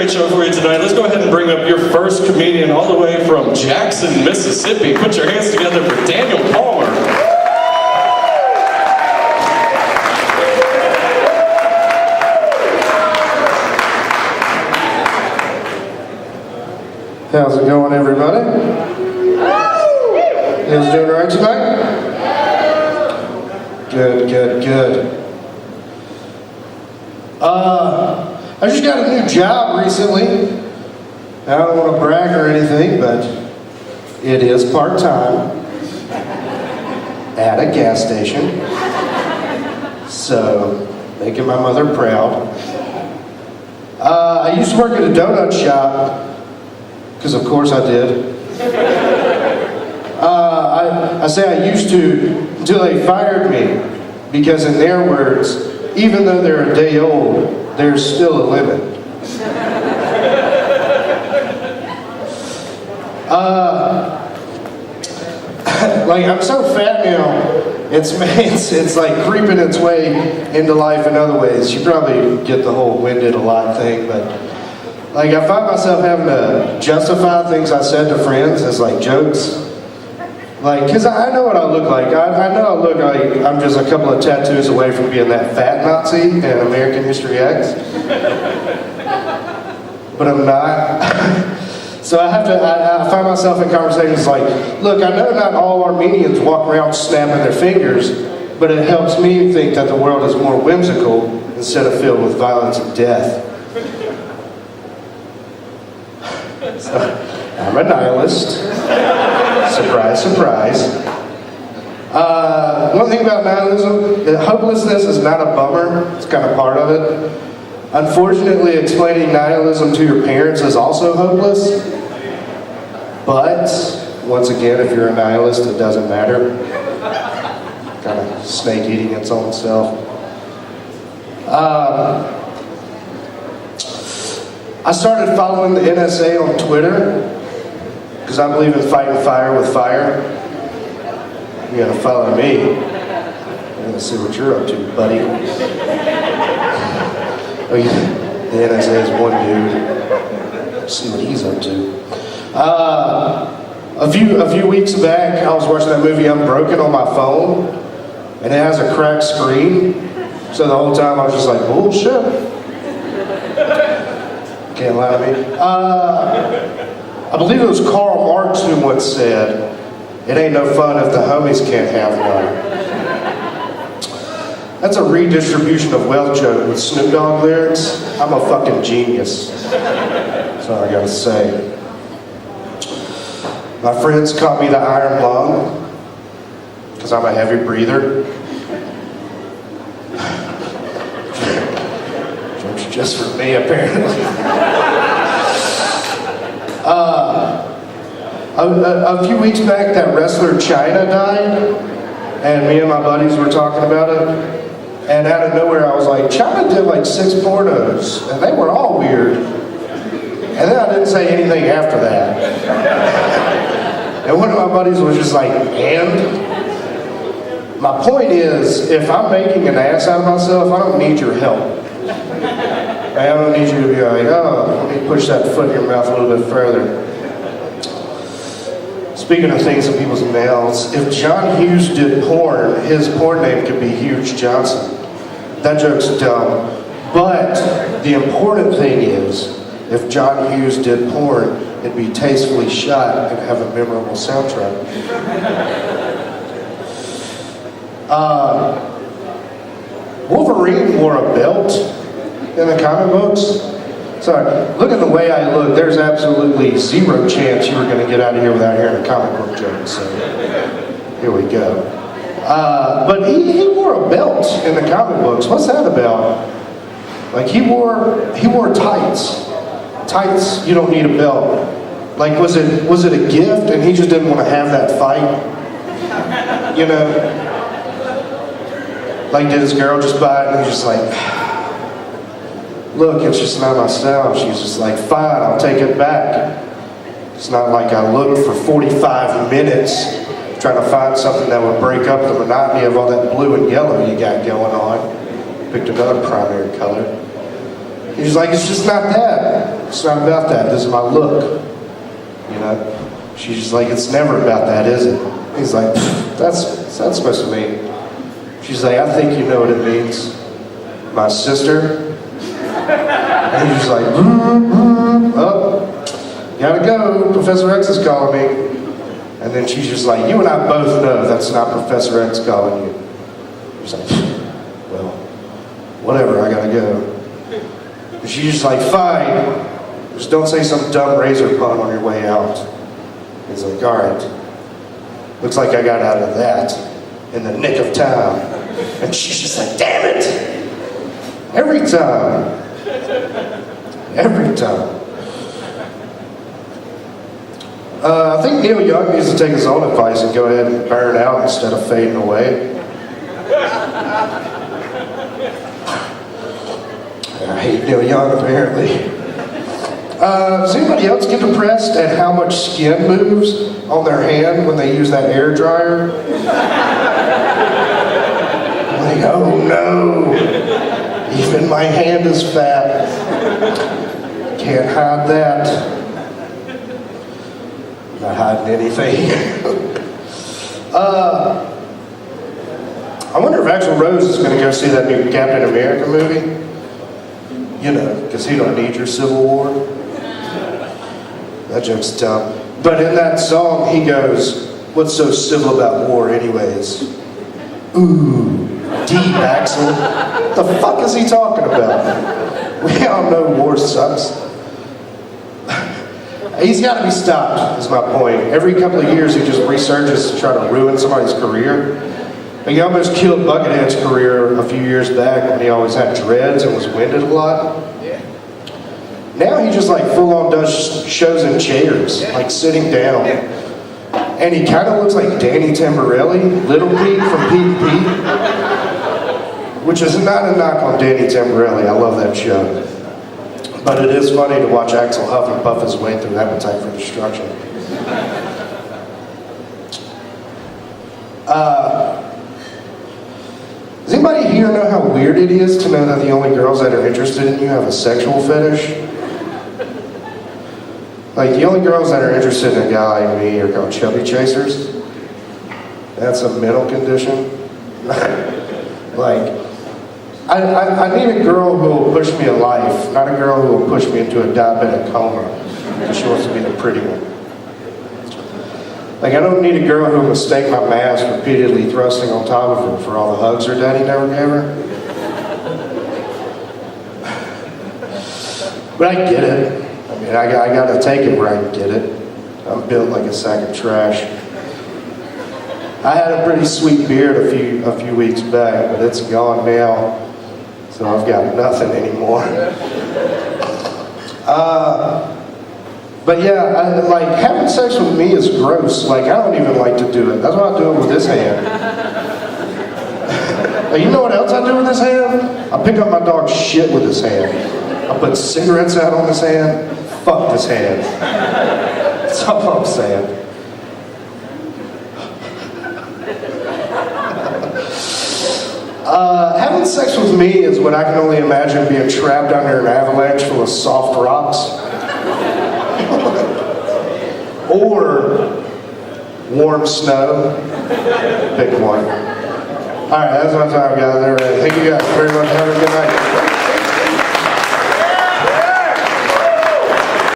great show for you tonight. Let's go ahead and bring up your first comedian all the way from Jackson, Mississippi. Put your hands together for Daniel Palmer. How's it going, everybody? You guys doing all right tonight? Good, good, good. I just got a new job recently. I don't want to brag or anything, but it is part-time at a gas station. So, making my mother proud. I used to work at a donut shop, because of course I did. I say I used to until they fired me, because in their words, even though they're a day old, there's still a limit. Like, I'm so fat now, it's like creeping its way into life in other ways. You probably get the whole winded a lot thing, but like, I find myself having to justify things I said to friends as like jokes. Like, because I know what I look like. I know I look like I'm just a couple of tattoos away from being that fat Nazi in American History X. But I'm not. So I find myself in conversations like, look, I know not all Armenians walk around snapping their fingers, but it helps me think that the world is more whimsical instead of filled with violence and death. So, I'm a nihilist. Surprise, surprise. One thing about nihilism, hopelessness is not a bummer. It's kind of part of it. Unfortunately, explaining nihilism to your parents is also hopeless. But, once again, if you're a nihilist, it doesn't matter. Kind of snake eating its own self. I started following the NSA on Twitter because I believe in fighting fire with fire. You gotta follow me. I'm gonna see what you're up to, buddy. Oh, yeah. The NSA is one dude. See what he's up to. A few weeks back, I was watching that movie Unbroken on my phone, and it has a cracked screen. So the whole time I was just like, bullshit. Can't lie to me. I believe it was Karl Marx who once said, it ain't no fun if the homies can't have none. That's a redistribution of wealth joke with Snoop Dogg lyrics. I'm a fucking genius. That's all I gotta say. My friends call me the Iron Lung, because I'm a heavy breather. Jokes just for me, apparently. A few weeks back, that wrestler China died, and me and my buddies were talking about it, and out of nowhere I was like, China did like 6 pornos, and they were all weird. And then I didn't say anything after that. And one of my buddies was just like, and? My point is, if I'm making an ass out of myself, I don't need your help. I don't need you to be like, oh, let me push that foot in your mouth a little bit further. Speaking of things in people's mouths, if John Hughes did porn, his porn name could be Hughes Johnson. That joke's dumb. But the important thing is, if John Hughes did porn, it'd be tastefully shot and have a memorable soundtrack. Wolverine wore a belt in the comic books. Sorry, look at the way I look. There's absolutely zero chance you were going to get out of here without hearing a comic book joke. So here we go. But he wore a belt in the comic books. What's that about? Like he wore tights. Tights, you don't need a belt. Like was it a gift and he just didn't want to have that fight? You know? Like did his girl just buy it and he's just like, look, it's just not my style. She's just like, fine, I'll take it back. It's not like I looked for 45 minutes trying to find something that would break up the monotony of all that blue and yellow you got going on. Picked another primary color. He's like, it's just not that. It's not about that. This is my look. You know? She's just like, it's never about that, is it? He's like, that's supposed to mean. She's like, I think you know what it means. My sister. And he's just like, oh, gotta go. Professor X is calling me. And then she's just like, you and I both know that's not Professor X calling you. He's like, well, whatever, I gotta go. And she's just like, fine. Just don't say some dumb razor pun on your way out. He's like, all right. Looks like I got out of that in the nick of time. And she's just like, damn it. Every time. Every time. I think Neil Young needs to take his own advice and go ahead and burn out instead of fading away. I hate Neil Young, apparently. Does anybody else get depressed at how much skin moves on their hand when they use that air dryer? Like, oh no, even my hand is fat. Can't hide that. Not hiding anything. I wonder if Axl Rose is going to go see that new Captain America movie. You know, because he don't need your Civil War. That joke's dumb. But in that song, he goes, what's so civil about war anyways? Ooh, deep, Axl. What the fuck is he talking about? We all know war sucks. He's got to be stopped, is my point. Every couple of years, he just resurges to try to ruin somebody's career. He almost killed Buckethead's career a few years back when he always had dreads and was winded a lot. Now he just like full on does shows in chairs, like sitting down. And he kind of looks like Danny Tamborelli, Little Pete from Pete and Pete. Which is not a knock on Danny Tamborelli, I love that show. But it is funny to watch Axl huff and puff his way through Appetite for Destruction. Does anybody here know how weird it is to know that the only girls that are interested in you have a sexual fetish? Like, the only girls that are interested in a guy like me are called chubby chasers. That's a mental condition. Like, I need a girl who will push me in life, not a girl who will push me into a diabetic coma because she wants to be the pretty one. Like, I don't need a girl who will mistake my mask repeatedly thrusting on top of her for all the hugs her daddy never gave her. But I get it. I mean, I gotta take it where I can get it. I'm built like a sack of trash. I had a pretty sweet beard a few weeks back, but it's gone now, so I've got nothing anymore. But yeah, like having sex with me is gross. Like I don't even like to do it. That's why I do it with this hand. Like, you know what else I do with this hand? I pick up my dog's shit with this hand. I put cigarettes out on this hand. Fuck this hand. That's all I'm saying. Having sex with me is what I can only imagine being trapped under an avalanche full of soft rocks. Or warm snow. Pick one. Alright, that's my time, guys. Thank you guys very much. Have a good night.